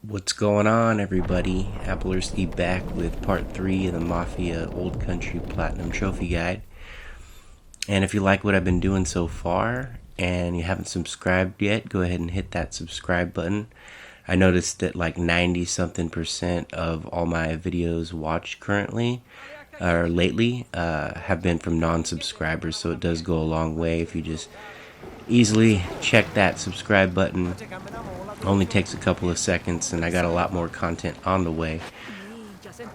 What's going on, everybody? Applerski back with part 3 of the Mafia Old Country Platinum Trophy Guide. And if you like what I've been doing so far and you haven't subscribed yet, go ahead and hit that subscribe button. I noticed that like 90-something% of all my videos watched currently or lately have been from non-subscribers, so it does go a long way if you just easily check that subscribe button. Only takes a couple of seconds, and I got a lot more content on the way.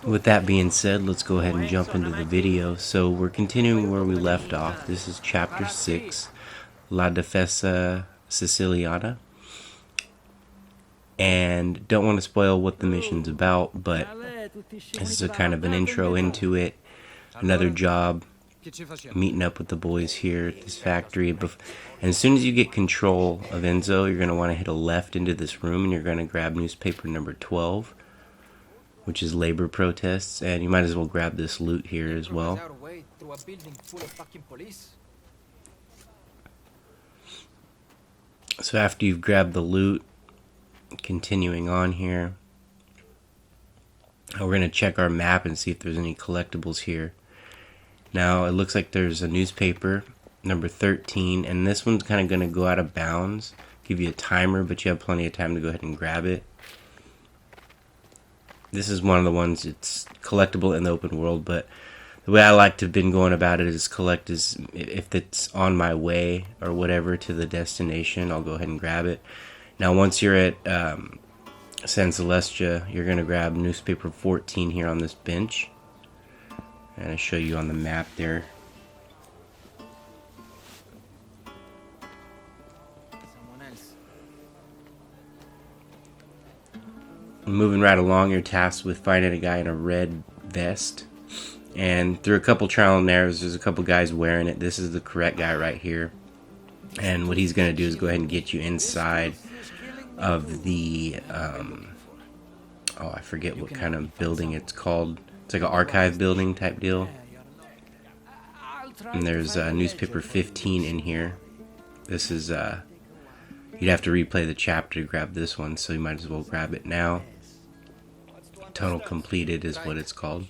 With that being said, let's go ahead and jump into the video. So we're continuing where we left off. This is chapter 6, La Defesa Siciliana. And don't want to spoil what the mission's about, but this is a kind of an intro into it. Another job, meeting up with the boys here at this factory. And as soon as you get control of Enzo, you're going to want to hit a left into this room, and you're going to grab newspaper number 12, which is labor protests, and you might as well grab this loot here as well. So after you've grabbed the loot, continuing on here, we're going to check our map and see if there's any collectibles here. Now, it looks like there's a newspaper, number 13, and this one's kind of going to go out of bounds. Give you a timer, but you have plenty of time to go ahead and grab it. This is one of the ones it's collectible in the open world, but the way I like to have been going about it is collect is if it's on my way or whatever to the destination, I'll go ahead and grab it. Now, once you're at San Celestia, you're going to grab newspaper 14 here on this bench. And I show you on the map there. Moving right along, you're tasked with finding a guy in a red vest. And through a couple trial and errors, there's a couple guys wearing it. This is the correct guy right here. And what he's going to do is go ahead and get you inside of the, I forget what kind of building it's called. It's like an archive building type deal. And there's newspaper 15 in here. This is, you'd have to replay the chapter to grab this one, so you might as well grab it now. Tunnel completed is what it's called.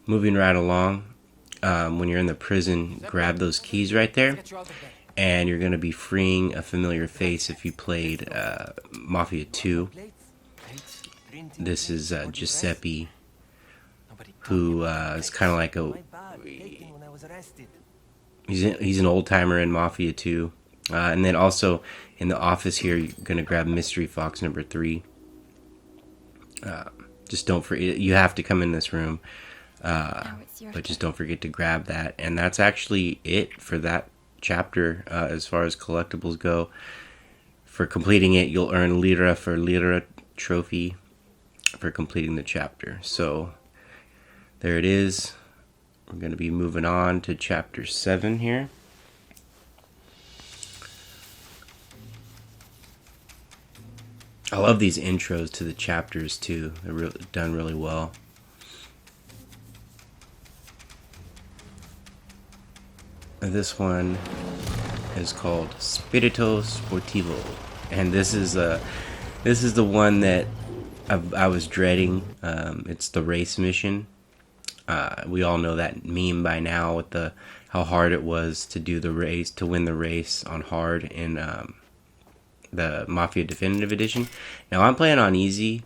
Moving right along, when you're in the prison, grab those keys right there. And you're going to be freeing a familiar face if you played Mafia 2. This is Giuseppe, who is kind of like he's an old timer in Mafia 2, and then also in the office here you're gonna grab Mystery Fox number 3. Just don't forget, you have to come in this room, but just don't forget to grab that. And that's actually it for that chapter as far as collectibles go. For completing it, you'll earn lira for lira trophy for completing the chapter. So there it is. We're going to be moving on to chapter 7 here. I love these intros to the chapters too. They're done really well. This one is called Spirito Sportivo, and this is the one that I was dreading. It's the race mission. We all know that meme by now with how hard it was to do the race, to win the race on hard in the Mafia Definitive Edition. Now I'm playing on easy,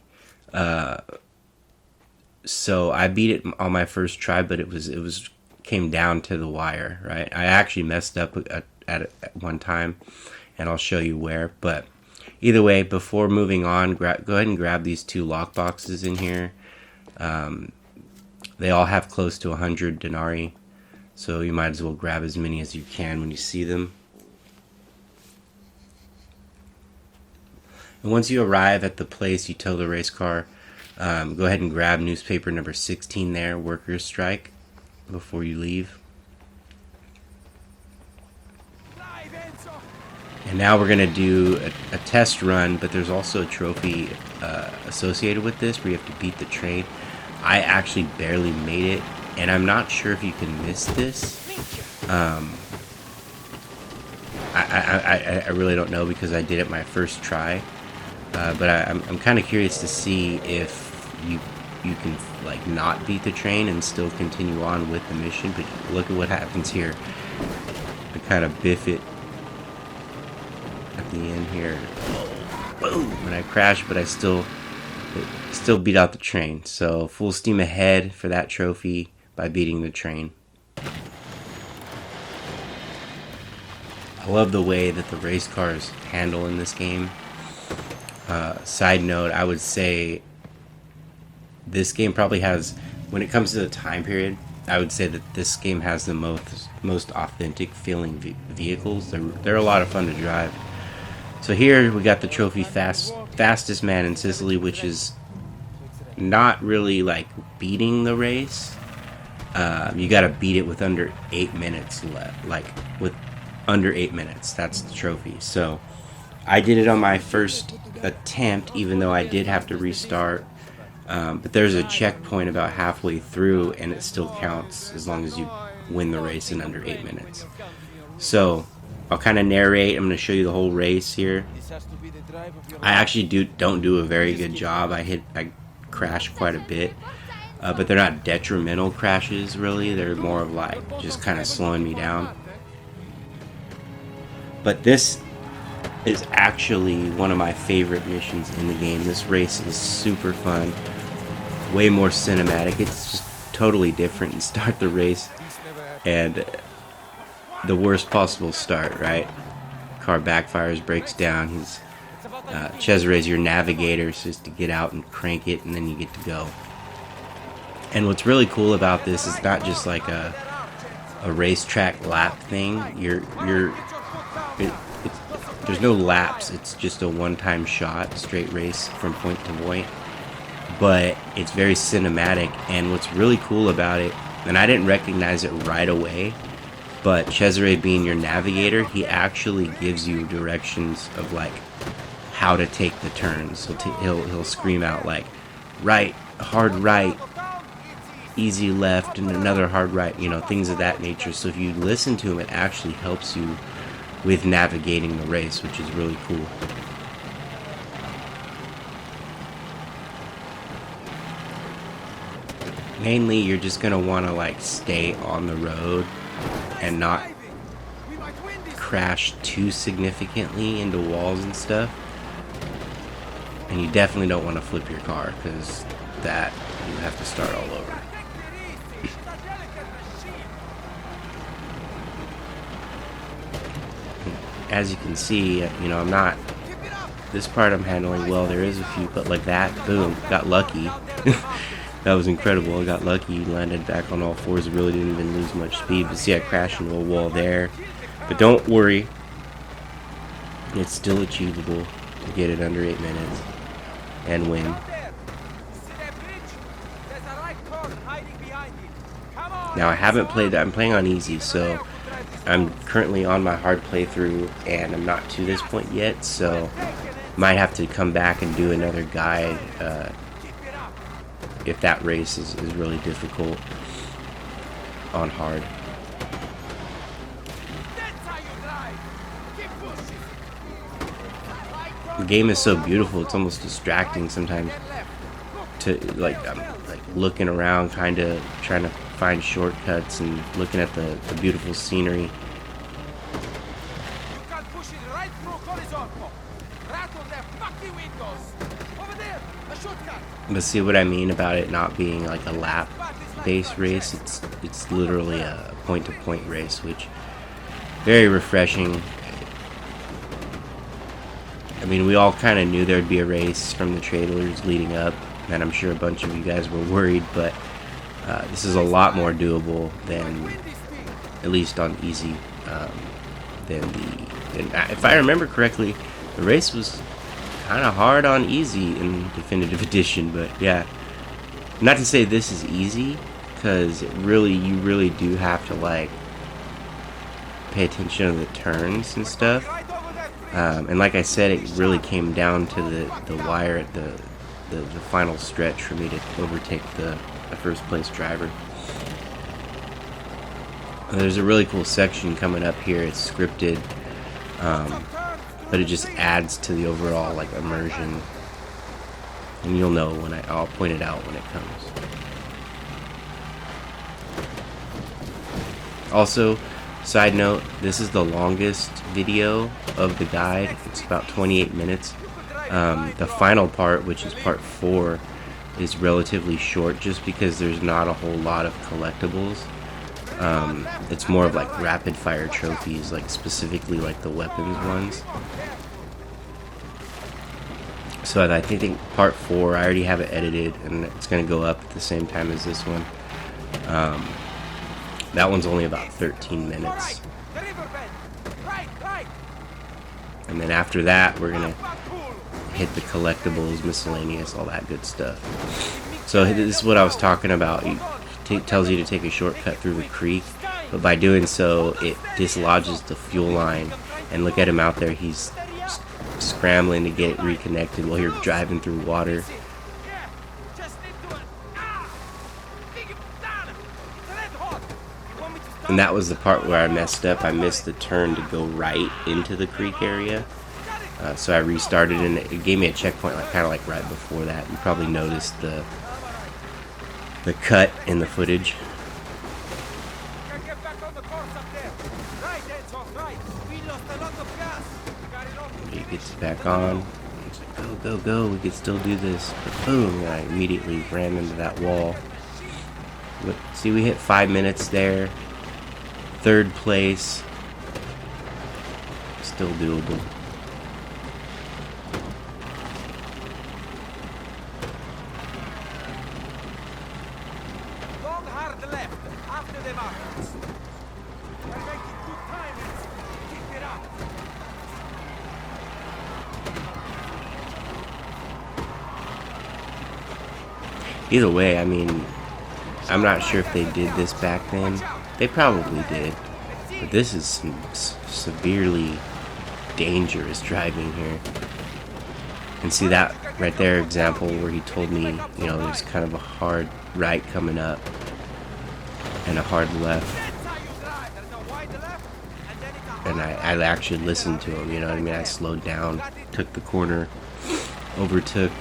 so I beat it on my first try, but it was came down to the wire, right? I actually messed up at one time, and I'll show you where. But either way, before moving on, go ahead and grab these 2 lock boxes in here. They all have close to 100 denarii, so you might as well grab as many as you can when you see them. And once you arrive at the place you tow the race car, go ahead and grab newspaper number 16 there, workers' strike, before you leave. And now we're going to do a test run, but there's also a trophy associated with this where you have to beat the train. I actually barely made it, and I'm not sure if you can miss this. I really don't know because I did it my first try. But I'm kind of curious to see if you can like not beat the train and still continue on with the mission. But look at what happens here. I kind of biff it at the end here. Boom! And I crash, but I still beat out the train. So full steam ahead for that trophy by beating the train. I love the way that the race cars handle in this game. Side note, I would say this game probably has, when it comes to the time period, I would say that this game has the most authentic feeling vehicles. They're a lot of fun to drive. So here we got the trophy fastest man in Sicily, which is not really like beating the race. You got to beat it with under 8 minutes left, like with under 8 minutes. That's the trophy. So I did it on my first attempt, even though I did have to restart. But there's a checkpoint about halfway through, and it still counts as long as you win the race in under 8 minutes. So I'll kind of narrate. I'm going to show you the whole race here. I actually don't do a very good job. I crash quite a bit, but they're not detrimental crashes really. They're more of like just kind of slowing me down. But this is actually one of my favorite missions in the game. This race is super fun, way more cinematic. It's just totally different. You start the race and the worst possible start, right? Car backfires, breaks down. He's Cesare's your navigator, so just to get out and crank it, and then you get to go. And what's really cool about this is not just like a racetrack lap thing. There's no laps. It's just a one-time shot, straight race from point to point. But it's very cinematic, and what's really cool about it, and I didn't recognize it right away, but Cesare being your navigator, he actually gives you directions of like how to take the turns. So he'll scream out like right, hard right, easy left, and another hard right, you know, things of that nature. So if you listen to him, it actually helps you with navigating the race, which is really cool. Mainly, you're just gonna want to like stay on the road and not crash too significantly into walls and stuff. And you definitely don't want to flip your car, because that you have to start all over. As you can see, you know, I'm not, this part I'm handling well. There is a few, but like that, boom, got lucky. That was incredible. I got lucky, landed back on all fours, really didn't even lose much speed. But see, I crashed into a wall there. But don't worry, it's still achievable to get it under 8 minutes and win. Now I haven't played that. I'm playing on easy, so I'm currently on my hard playthrough, and I'm not to this point yet, so might have to come back and do another guide if that race is really difficult on hard. The game is so beautiful, it's almost distracting sometimes to like, I'm like looking around, kind of trying to find shortcuts and looking at the beautiful scenery. But see what I mean about it not being like a lap-based race? It's literally a point-to-point race, which very refreshing. I mean, we all kind of knew there'd be a race from the trailers leading up, and I'm sure a bunch of you guys were worried, but this is a lot more doable than, at least on easy, if I remember correctly, the race was kind of hard on easy in Definitive Edition. But yeah, not to say this is easy, because you really do have to like pay attention to the turns and stuff. And like I said, it really came down to the wire at the final stretch for me to overtake the first place driver. And there's a really cool section coming up here. It's scripted. but it just adds to the overall like immersion. And you'll know when I'll point it out when it comes. Also, side note, this is the longest video of the guide. It's about 28 minutes. The final part, which is part 4, is relatively short just because there's not a whole lot of collectibles. It's more of like rapid fire trophies, like specifically like the weapons ones. So I think part 4, I already have it edited, and it's going to go up at the same time as this one. That one's only about 13 minutes. And then after that, we're going to hit the collectibles, miscellaneous, all that good stuff. So this is what I was talking about. It tells you to take a shortcut through the creek, but by doing so, it dislodges the fuel line. And look at him out there. He's scrambling to get it reconnected while you're driving through water. And that was the part where I messed up. I missed the turn to go right into the creek area. So I restarted, and it gave me a checkpoint like kind of like right before that. You probably noticed the cut in the footage. He gets back on. He's like, go, go, go. We can still do this. But boom, and I immediately ran into that wall. But see, we hit 5 minutes there. 3rd place. Still doable. Long hard left after the markets. We're making good time. Keep it up. Either way, I mean, I'm not sure if they did this back then. They probably did. But this is some severely dangerous driving here. And see that right there example where he told me, you know, there's kind of a hard right coming up and a hard left. And I actually listened to him, you know what I mean? I slowed down, took the corner, overtook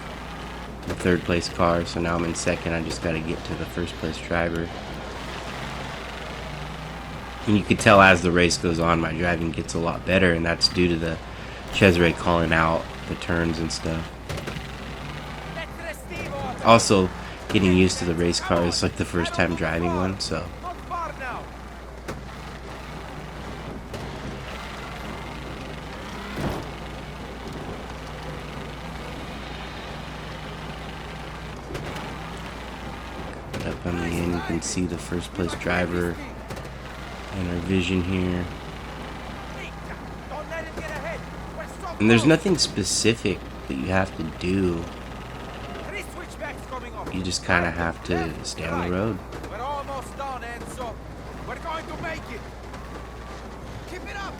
the 3rd place car, so now I'm in 2nd. I just got to get to the 1st place driver. And you could tell as the race goes on, my driving gets a lot better, and that's due to the Cesare calling out the turns and stuff. Also, getting used to the race car is like the first time driving one, so. Up on the end, you can see the 1st place driver and our vision here. And there's nothing specific that you have to do. You just kind of have to stay on the road. We're almost done, Enzo. We're going to make it. Keep it up.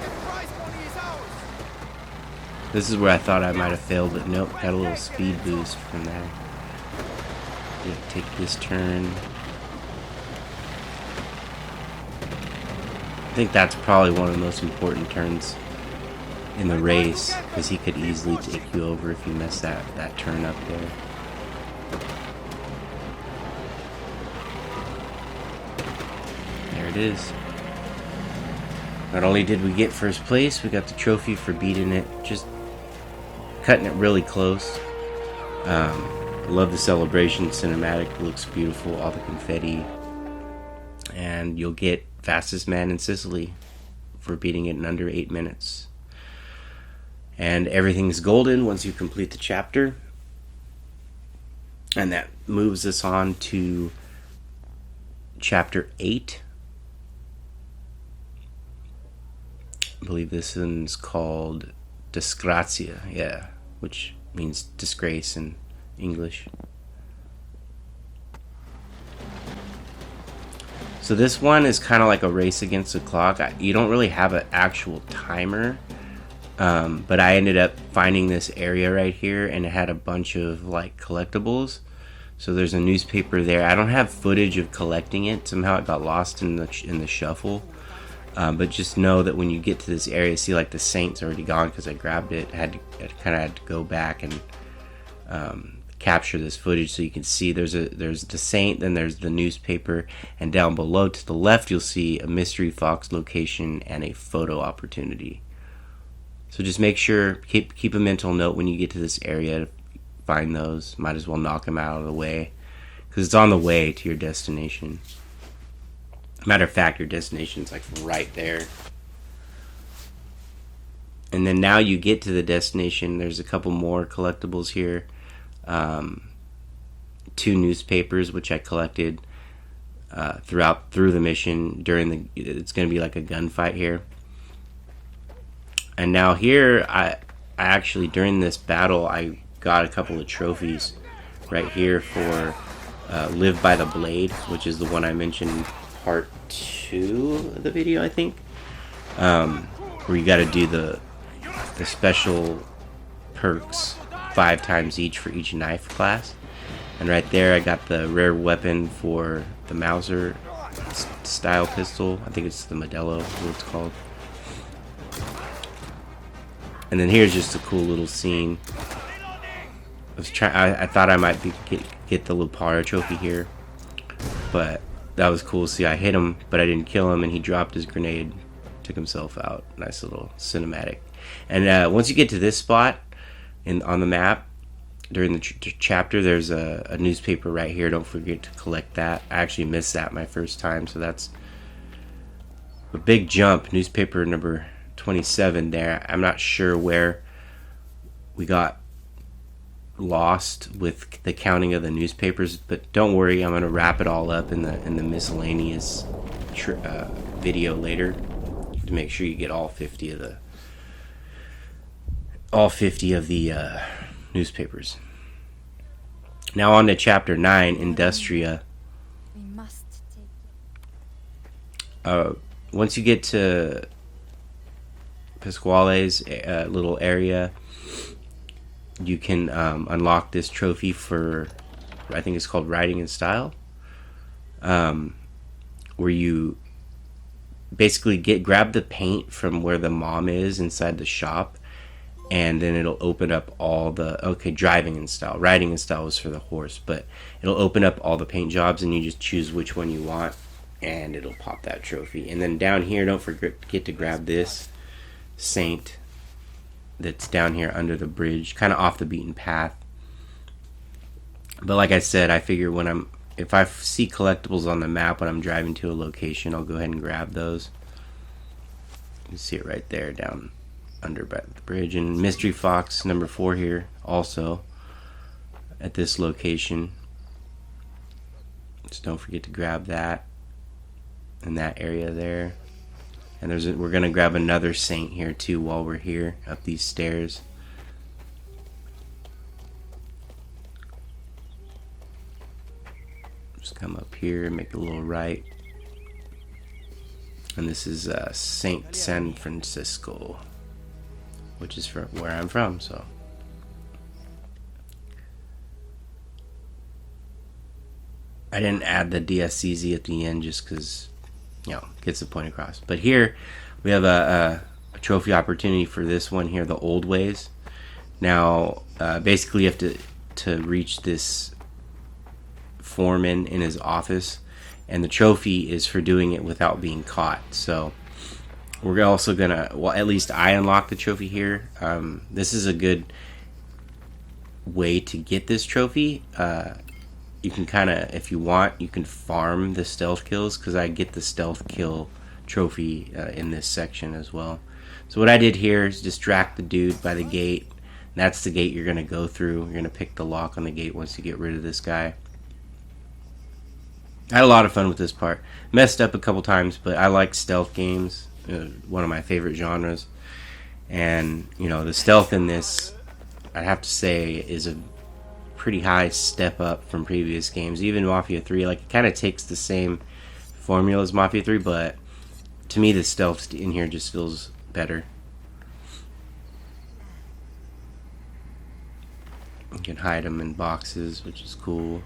The prize money is ours. This is where I thought I might have failed, but nope, got a little speed boost from there. Yeah, take this turn. I think that's probably one of the most important turns in the race, because he could easily take you over if you mess that turn up there. There it is. Not only did we get 1st place, we got the trophy for beating it, just cutting it really close. Love the celebration cinematic. It looks beautiful, all the confetti. And you'll get fastest man in Sicily for beating it in under 8 minutes. And everything's golden once you complete the chapter. And that moves us on to chapter 8. I believe this one's called Disgrazia, yeah, which means disgrace in English. So this one is kind of like a race against the clock. You don't really have an actual timer, but I ended up finding this area right here, and it had a bunch of like collectibles. So there's a newspaper there. I don't have footage of collecting it. Somehow it got lost in the shuffle. But just know that when you get to this area, see like the Saint's already gone because I grabbed it. I kind of had to go back and capture this footage so you can see there's the Saint, then there's the newspaper, and down below to the left you'll see a mystery Fox location and a photo opportunity. So just make sure, keep a mental note when you get to this area to find those. Might as well knock them out of the way because it's on the way to your destination. Matter of fact, your destination's like right there. And then now you get to the destination. There's a couple more collectibles here. 2 newspapers which I collected through the mission. It's going to be like a gunfight here. And now here, I actually during this battle I got a couple of trophies right here for Live by the Blade, which is the one I mentioned in part 2 of the video, I think, where you got to do the special perks 5 times each for each knife class. And right there I got the rare weapon for the Mauser style pistol. I think it's the Modelo, what it's called. And then here's just a cool little scene. I thought I might get the Lupara trophy here, but that was cool. See, I hit him, but I didn't kill him, and he dropped his grenade, took himself out. Nice little cinematic. And once you get to this spot on the map during the chapter, there's a newspaper right here. Don't forget to collect that. I actually missed that my first time, so that's a big jump. Newspaper number 27 there. I'm not sure where we got lost with the counting of the newspapers, but don't worry, I'm going to wrap it all up in the miscellaneous video later to make sure you get all 50 of the newspapers. Now on to chapter 9, Industria. We must take Once you get to Pasquale's little area, you can unlock this trophy for, I think it's called Riding in Style, where you basically grab the paint from where the mom is inside the shop, and then it'll open up all the, Driving in Style. Riding in Style is for the horse, but it'll open up all the paint jobs, and you just choose which one you want, and it'll pop that trophy. And then down here, don't forget to grab this Saint that's down here under the bridge, kind of off the beaten path. But like I said, I figure if I see collectibles on the map when I'm driving to a location, I'll go ahead and grab those. You can see it right there down under by the bridge. And Mystery Fox number 4 here also at this location. Just don't forget to grab that in that area there. And we're going to grab another Saint here too while we're here up these stairs. Just come up here and make a little right. And this is Saint San Francisco, which is where I'm from, so. I didn't add the DSCZ at the end just because, gets the point across. But here we have a trophy opportunity for this one here, the Old Ways. Now, basically you have to reach this foreman in his office, and the trophy is for doing it without being caught. So we're also gonna, at least I unlocked the trophy here. This is a good way to get this trophy. You can kind of, if you want, you can farm the stealth kills, because I get the stealth kill trophy in this section as well. So what I did here is distract the dude by the gate. That's the gate you're going to go through. You're going to pick the lock on the gate once you get rid of this guy. I had a lot of fun with this part. Messed up a couple times, but I like stealth games. One of my favorite genres. And, the stealth in this, I'd have to say, is a pretty high step up from previous games. Even Mafia 3, it kind of takes the same formula as Mafia 3, but to me the stealth in here just feels better. You can hide them in boxes, which is cool.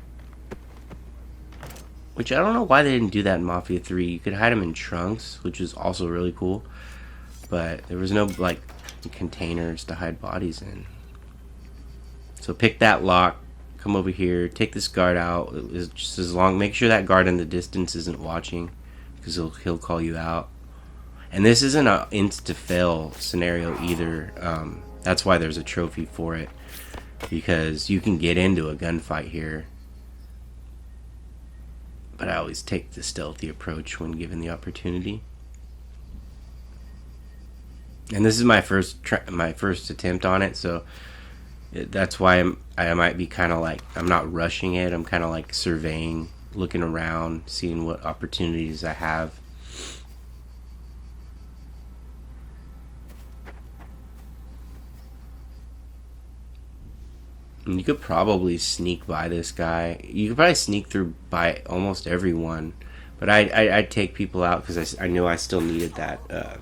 which I don't know why they didn't do that in Mafia 3. You could hide them in trunks, which is also really cool, but there was no like containers to hide bodies in. So pick that lock, come over here, take this guard out. It's just as long, make sure that guard in the distance isn't watching, because he'll call you out. And this isn't an insta fail scenario either. That's why there's a trophy for it, because you can get into a gunfight here. But I always take the stealthy approach when given the opportunity. And this is my first attempt on it, so that's why I might be kind of like, I'm not rushing it. I'm kind of like surveying, looking around, seeing what opportunities I have. And you could probably sneak by this guy. You could probably sneak through by almost everyone, but I'd take people out because I knew I still needed that.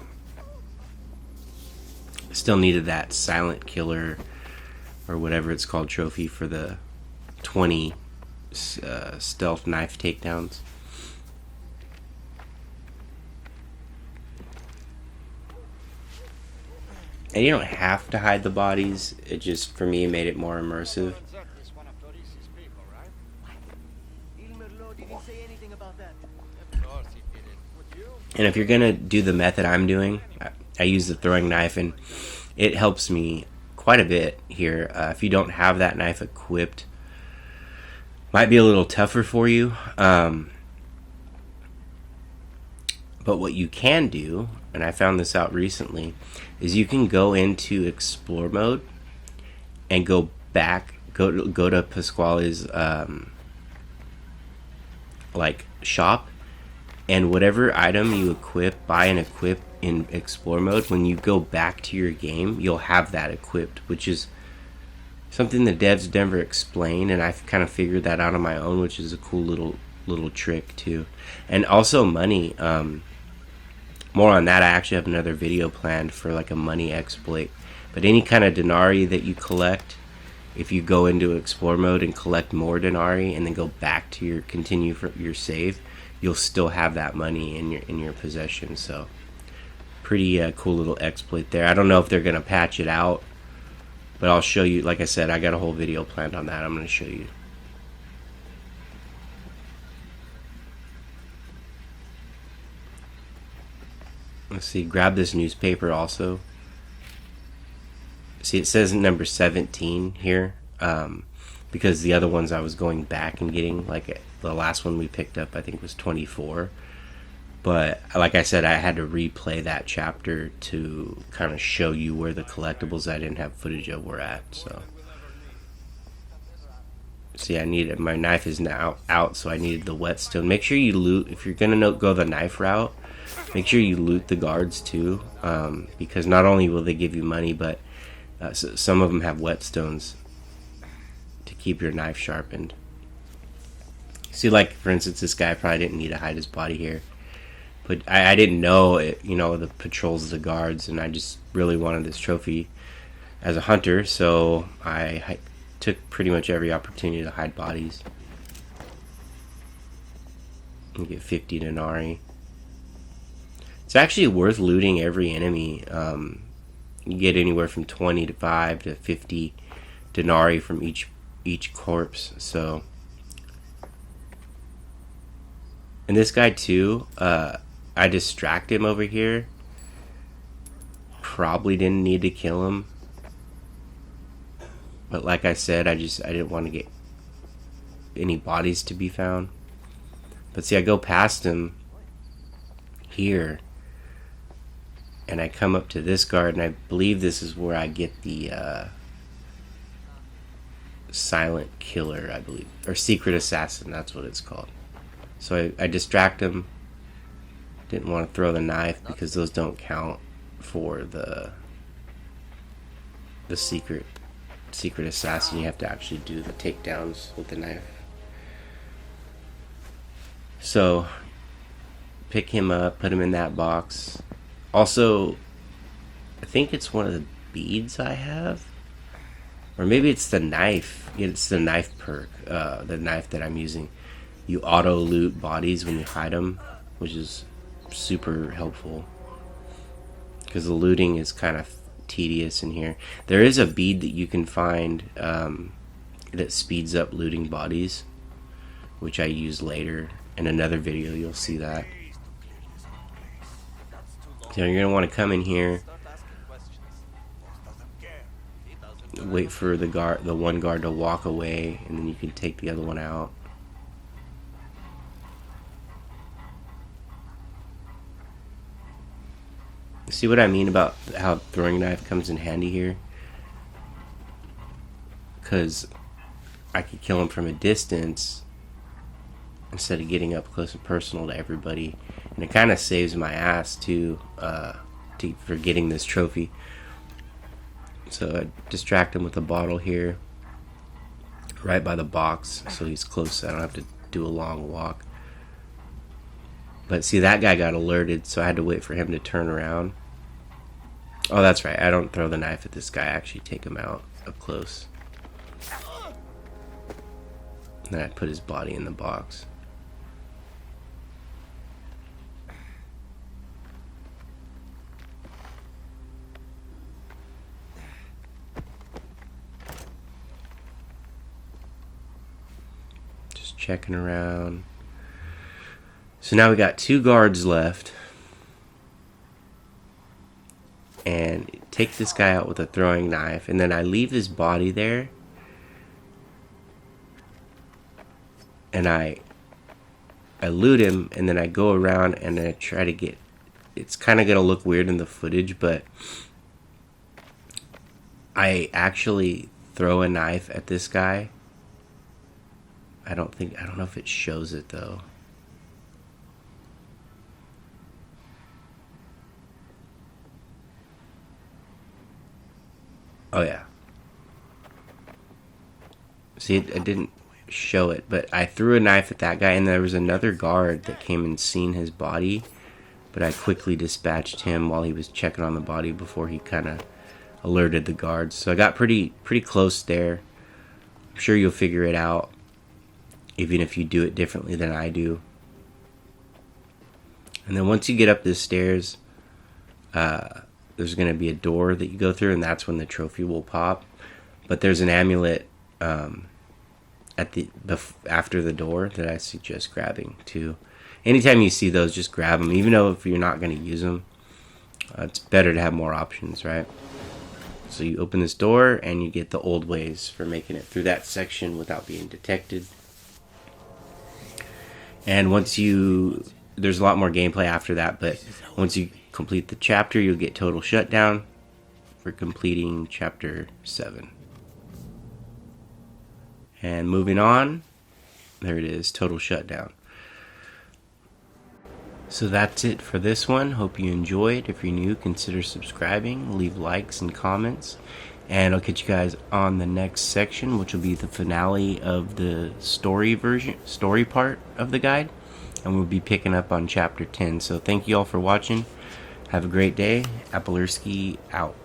Still needed that silent killer or whatever it's called trophy for the 20 stealth knife takedowns. And you don't have to hide the bodies. It just, for me, made it more immersive. And if you're gonna do the method I'm doing, I use the throwing knife, and it helps me quite a bit here. If you don't have that knife equipped, might be a little tougher for you. But what you can do, and I found this out recently, is you can go into explore mode and go back, go to Pasquale's like shop, and whatever item you buy and equip in explore mode, when you go back to your game, you'll have that equipped, which is something the devs never explained, and I've kind of figured that out on my own, which is a cool little trick too. And also money. More on that, I actually have another video planned for like a money exploit. But any kind of denarii that you collect, if you go into explore mode and collect more denarii and then go back to continue for your save, you'll still have that money in your possession. So pretty cool little exploit there. I don't know if they're gonna patch it out, but I'll show you. Like I said, I got a whole video planned on that. I'm gonna show you. Let's see, grab this newspaper also. See, it says number 17 here, because the other ones I was going back and getting, like the last one we picked up I think was 24. But like I said, I had to replay that chapter to kind of show you where the collectibles I didn't have footage of were at. So see, I needed, my knife is now out, so I needed the whetstone. Make sure you loot, if you're gonna go the knife route, make sure you loot the guards too, because not only will they give you money, but some of them have whetstones to keep your knife sharpened. See, like for instance, this guy probably didn't need to hide his body here, but I didn't know it, the patrols of the guards, and I just really wanted this trophy as a hunter, so I took pretty much every opportunity to hide bodies and get 50 denarii. It's actually worth looting every enemy. You get anywhere from 25 to 50 denarii from each corpse. So, and this guy too, I distract him over here. Probably didn't need to kill him, but like I said, I didn't want to get any bodies to be found. But see, I go past him here, and I come up to this guard, and I believe this is where I get the silent killer, I believe, or secret assassin, that's what it's called. So I distract him. Didn't want to throw the knife because those don't count for the secret assassin. You have to actually do the takedowns with the knife. So pick him up, put him in that box. Also, I think it's one of the beads I have, or maybe it's the knife. It's the knife perk, the knife that I'm using. you auto loot bodies when you hide them, which is super helpful because the looting is kind of tedious in here. There is a bead that you can find that speeds up looting bodies, which I use later in another video. You'll see that. So you're gonna want to come in here, wait for the one guard to walk away, and then you can take the other one out. See what I mean about how throwing knife comes in handy here? Because I could kill him from a distance instead of getting up close and personal to everybody, and it kind of saves my ass too, for getting this trophy. So I distract him with a bottle here, right by the box, so he's close. So I don't have to do a long walk. But see, that guy got alerted, so I had to wait for him to turn around. Oh, that's right. I don't throw the knife at this guy. I actually take him out up close. And then I put his body in the box. Just checking around. So now we got 2 guards left. And take this guy out with a throwing knife, and then I leave his body there, and I loot him, and then I go around and I try to get, it's kind of gonna look weird in the footage, but I actually throw a knife at this guy. I don't know if it shows it though. Oh yeah. See, it didn't show it, but I threw a knife at that guy, and there was another guard that came and seen his body, but I quickly dispatched him while he was checking on the body before he kind of alerted the guards. So I got pretty close there. I'm sure you'll figure it out, even if you do it differently than I do. And then once you get up the stairs, there's going to be a door that you go through, and that's when the trophy will pop. But there's an amulet at the after the door that I suggest grabbing too. Anytime you see those, just grab them, even though if you're not going to use them. It's better to have more options, right? So you open this door and you get the old ways for making it through that section without being detected. And there's a lot more gameplay after that, but once you complete the chapter, you'll get total shutdown for completing chapter 7. And moving on, there it is, total shutdown. So that's it for this one. Hope you enjoyed. If you're new, consider subscribing, leave likes and comments, and I'll catch you guys on the next section, which will be the finale of the story part of the guide, and we'll be picking up on chapter 10. So thank you all for watching. Have a great day. Applerski out.